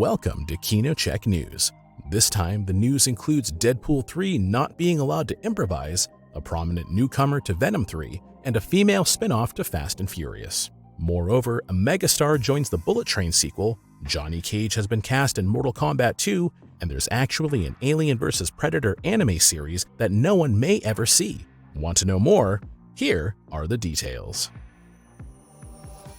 Welcome to KinoCheck News. This time, the news includes Deadpool 3 not being allowed to improvise, a prominent newcomer to Venom 3, and a female spin-off to Fast and Furious. Moreover, a megastar joins the Bullet Train sequel, Johnny Cage has been cast in Mortal Kombat 2, and there's actually an Alien vs. Predator anime series that no one may ever see. Want to know more? Here are the details.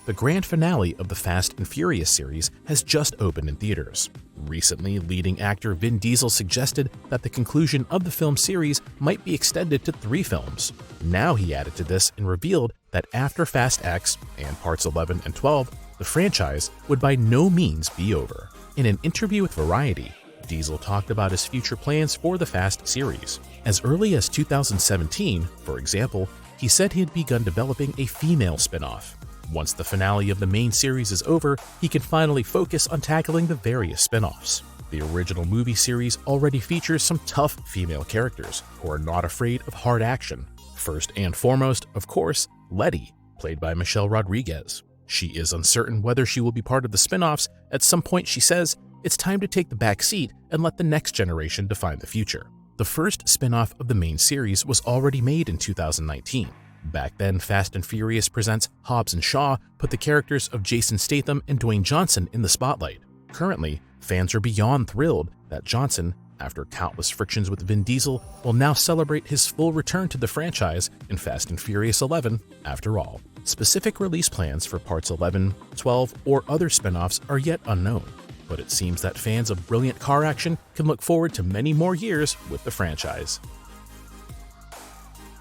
The grand finale of the Fast and Furious series has just opened in theaters. Recently, leading actor Vin Diesel suggested that the conclusion of the film series might be extended to 3 films. Now he added to this and revealed that after Fast X and parts 11 and 12, the franchise would by no means be over. In an interview with Variety, Diesel talked about his future plans for the Fast series. As early as 2017, for example, he said he had begun developing a female spin-off. Once the finale of the main series is over, he can finally focus on tackling the various spin-offs. The original movie series already features some tough female characters who are not afraid of hard action. First and foremost, of course, Letty, played by Michelle Rodriguez. She is uncertain whether she will be part of the spin-offs. At some point, she says, "It's time to take the back seat and let the next generation define the future." The first spin-off of the main series was already made in 2019. Back then, Fast and Furious Presents Hobbs and Shaw put the characters of Jason Statham and Dwayne Johnson in the spotlight. Currently, fans are beyond thrilled that Johnson, after countless frictions with Vin Diesel, will now celebrate his full return to the franchise in Fast and Furious 11 after all. Specific release plans for parts 11, 12, or other spin-offs are yet unknown, but it seems that fans of brilliant car action can look forward to many more years with the franchise.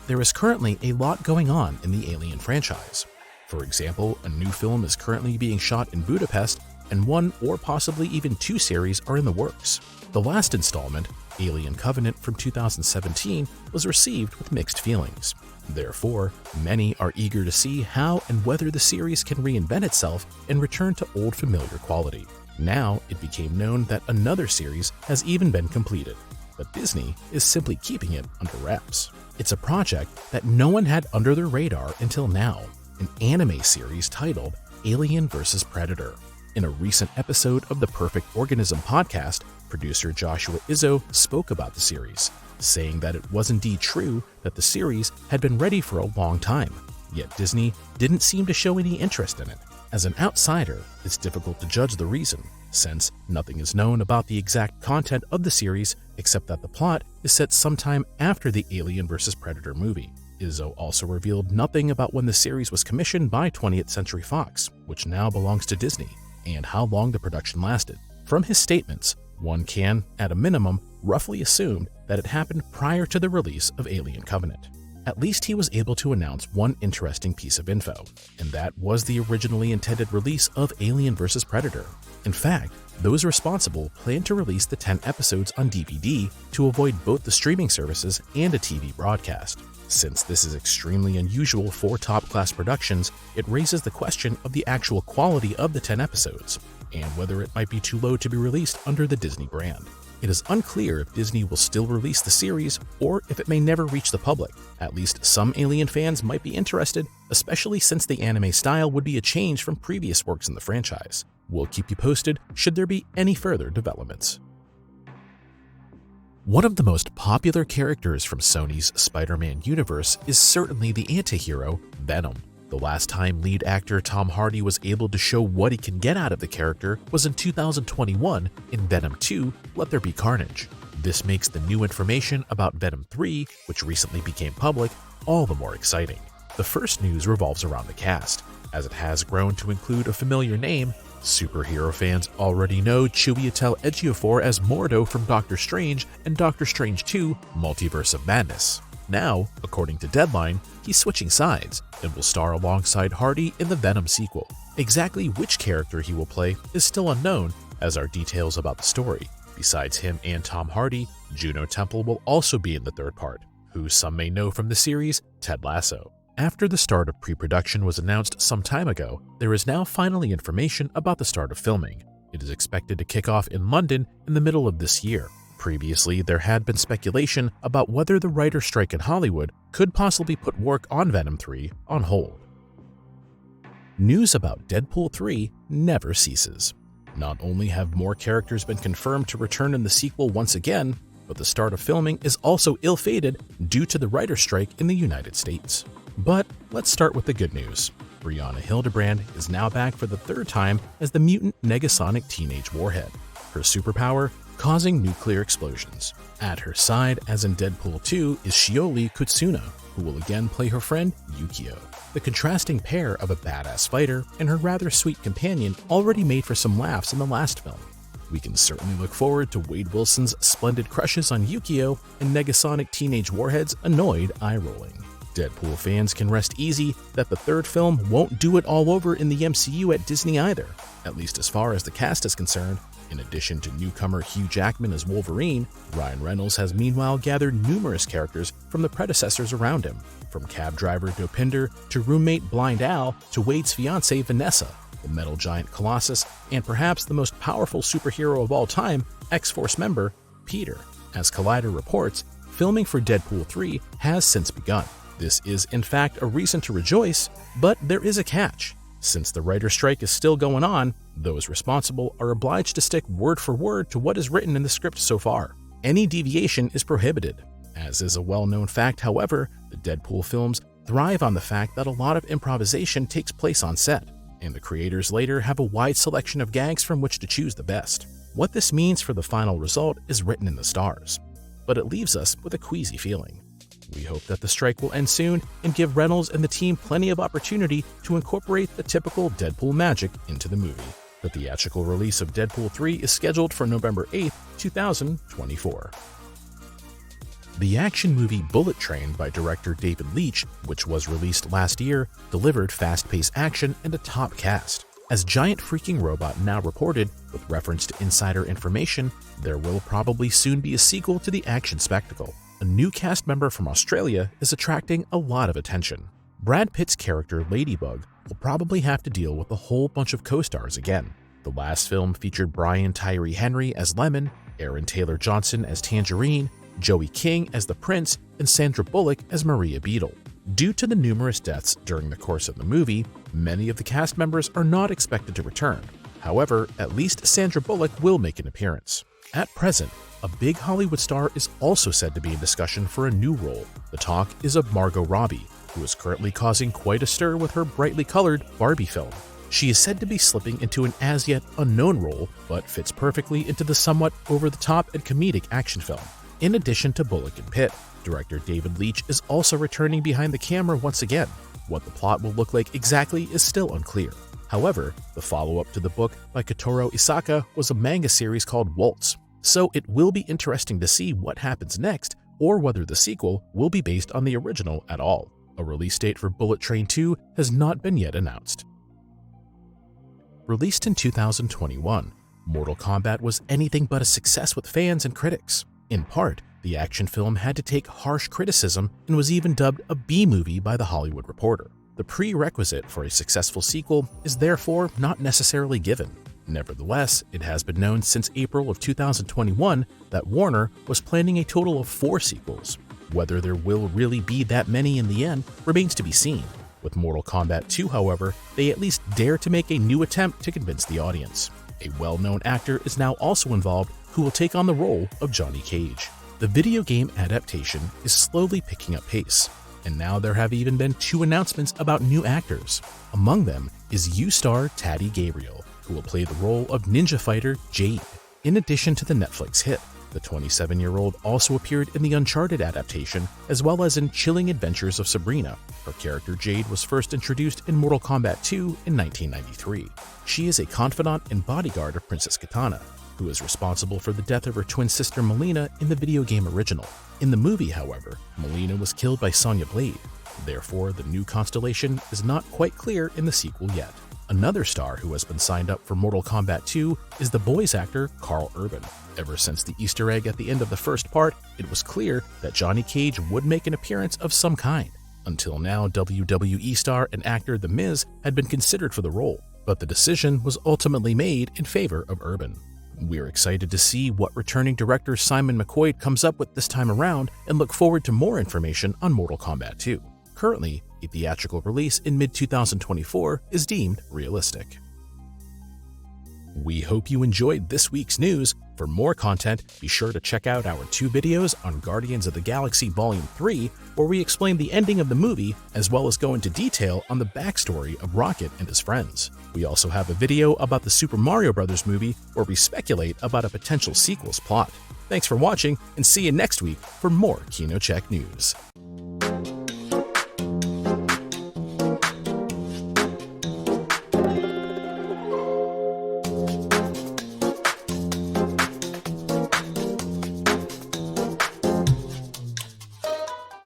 There is currently a lot going on in the Alien franchise. For example, a new film is currently being shot in Budapest, and 1 or possibly even 2 series are in the works. The last installment, Alien Covenant from 2017, was received with mixed feelings. Therefore, many are eager to see how and whether the series can reinvent itself and return to old familiar quality. Now, it became known that another series has even been completed, but Disney is simply keeping it under wraps. It's a project that no one had under their radar until now, an anime series titled Alien vs. Predator. In a recent episode of the Perfect Organism podcast, producer Joshua Izzo spoke about the series, saying that it was indeed true that the series had been ready for a long time, yet Disney didn't seem to show any interest in it. As an outsider, it's difficult to judge the reason, since nothing is known about the exact content of the series except that the plot is set sometime after the Alien vs. Predator movie. Izzo also revealed nothing about when the series was commissioned by 20th Century Fox, which now belongs to Disney, and how long the production lasted. From his statements, one can, at a minimum, roughly assume that it happened prior to the release of Alien Covenant. At least he was able to announce one interesting piece of info, and that was the originally intended release of Alien vs. Predator. In fact, those responsible plan to release the 10 episodes on DVD to avoid both the streaming services and a TV broadcast. Since this is extremely unusual for top-class productions, it raises the question of the actual quality of the 10 episodes, and whether it might be too low to be released under the Disney brand. It is unclear if Disney will still release the series or if it may never reach the public. At least some Alien fans might be interested, especially since the anime style would be a change from previous works in the franchise. We'll keep you posted should there be any further developments. One of the most popular characters from Sony's Spider-Man universe is certainly the anti-hero, Venom. The last time lead actor Tom Hardy was able to show what he can get out of the character was in 2021 in Venom 2, Let There Be Carnage. This makes the new information about Venom 3, which recently became public, all the more exciting. The first news revolves around the cast, as it has grown to include a familiar name. Superhero fans already know Chiwetel Ejiofor as Mordo from Doctor Strange and Doctor Strange 2 Multiverse of Madness. Now, according to Deadline, he's switching sides and will star alongside Hardy in the Venom sequel. Exactly which character he will play is still unknown, as are details about the story. Besides him and Tom Hardy, Juno Temple will also be in the third part, who some may know from the series Ted Lasso. After the start of pre-production was announced some time ago, there is now finally information about the start of filming. It is expected to kick off in London in the middle of this year. Previously, there had been speculation about whether the writer's strike in Hollywood could possibly put work on Venom 3 on hold. News about Deadpool 3 never ceases. Not only have more characters been confirmed to return in the sequel once again, but the start of filming is also ill-fated due to the writer's strike in the United States. But let's start with the good news. Brianna Hildebrand is now back for the third time as the mutant Negasonic Teenage Warhead. Her superpower? Causing nuclear explosions. At her side, as in Deadpool 2, is Shioli Kutsuna, who will again play her friend Yukio. The contrasting pair of a badass fighter and her rather sweet companion already made for some laughs in the last film. We can certainly look forward to Wade Wilson's splendid crushes on Yukio and Negasonic Teenage Warhead's annoyed eye-rolling. Deadpool fans can rest easy that the third film won't do it all over in the MCU at Disney either, at least as far as the cast is concerned. In addition to newcomer Hugh Jackman as Wolverine, Ryan Reynolds has meanwhile gathered numerous characters from the predecessors around him, from cab driver Dopinder to roommate Blind Al to Wade's fiancée Vanessa, the metal giant Colossus, and perhaps the most powerful superhero of all time, X-Force member Peter. As Collider reports, filming for Deadpool 3 has since begun. This is in fact a reason to rejoice, but there is a catch. Since the writer's strike is still going on, those responsible are obliged to stick word for word to what is written in the script so far. Any deviation is prohibited. As is a well-known fact, however, the Deadpool films thrive on the fact that a lot of improvisation takes place on set, and the creators later have a wide selection of gags from which to choose the best. What this means for the final result is written in the stars, but it leaves us with a queasy feeling. We hope that the strike will end soon and give Reynolds and the team plenty of opportunity to incorporate the typical Deadpool magic into the movie. The theatrical release of Deadpool 3 is scheduled for November 8, 2024. The action movie Bullet Train by director David Leitch, which was released last year, delivered fast-paced action and a top cast. As Giant Freaking Robot now reported, with reference to insider information, there will probably soon be a sequel to the action spectacle. A new cast member from Australia is attracting a lot of attention. Brad Pitt's character Ladybug will probably have to deal with a whole bunch of co-stars again. The last film featured Brian Tyree Henry as Lemon, Aaron Taylor Johnson as Tangerine, Joey King as the Prince, and Sandra Bullock as Maria Beetle. Due to the numerous deaths during the course of the movie, many of the cast members are not expected to return. However, at least Sandra Bullock will make an appearance. At present, a big Hollywood star is also said to be in discussion for a new role. The talk is of Margot Robbie, who is currently causing quite a stir with her brightly colored Barbie film. She is said to be slipping into an as-yet unknown role, but fits perfectly into the somewhat over-the-top and comedic action film. In addition to Bullock and Pitt, director David Leitch is also returning behind the camera once again. What the plot will look like exactly is still unclear. However, the follow-up to the book by Kotaro Isaka was a manga series called Waltz, so it will be interesting to see what happens next or whether the sequel will be based on the original at all. A release date for Bullet Train 2 has not been yet announced. Released in 2021, Mortal Kombat was anything but a success with fans and critics. In part, the action film had to take harsh criticism and was even dubbed a B-movie by The Hollywood Reporter. The prerequisite for a successful sequel is therefore not necessarily given. Nevertheless, it has been known since April of 2021 that Warner was planning a total of 4 sequels. Whether there will really be that many in the end remains to be seen. With Mortal Kombat 2, however, they at least dare to make a new attempt to convince the audience. A well-known actor is now also involved who will take on the role of Johnny Cage. The video game adaptation is slowly picking up pace, and now there have even been 2 announcements about new actors. Among them is U-star Taddy Gabriel, who will play the role of ninja fighter Jade. In addition to the Netflix hit, the 27-year-old also appeared in the Uncharted adaptation, as well as in Chilling Adventures of Sabrina. Her character Jade was first introduced in Mortal Kombat 2 in 1993. She is a confidant and bodyguard of Princess Kitana, who is responsible for the death of her twin sister Melina in the video game original. In the movie, however, Melina was killed by Sonya Blade. Therefore, the new constellation is not quite clear in the sequel yet. Another star who has been signed up for Mortal Kombat 2 is the voice actor Karl Urban. Ever since the Easter egg at the end of the first part, it was clear that Johnny Cage would make an appearance of some kind. Until now, WWE star and actor The Miz had been considered for the role, but the decision was ultimately made in favor of Urban. We're excited to see what returning director Simon McQuoid comes up with this time around and look forward to more information on Mortal Kombat 2. Currently, a theatrical release in mid-2024 is deemed realistic. We hope you enjoyed this week's news. For more content, be sure to check out our 2 videos on Guardians of the Galaxy Volume 3, where we explain the ending of the movie as well as go into detail on the backstory of Rocket and his friends. We also have a video about the Super Mario Bros. Movie where we speculate about a potential sequel's plot. Thanks for watching, and see you next week for more KinoCheck news.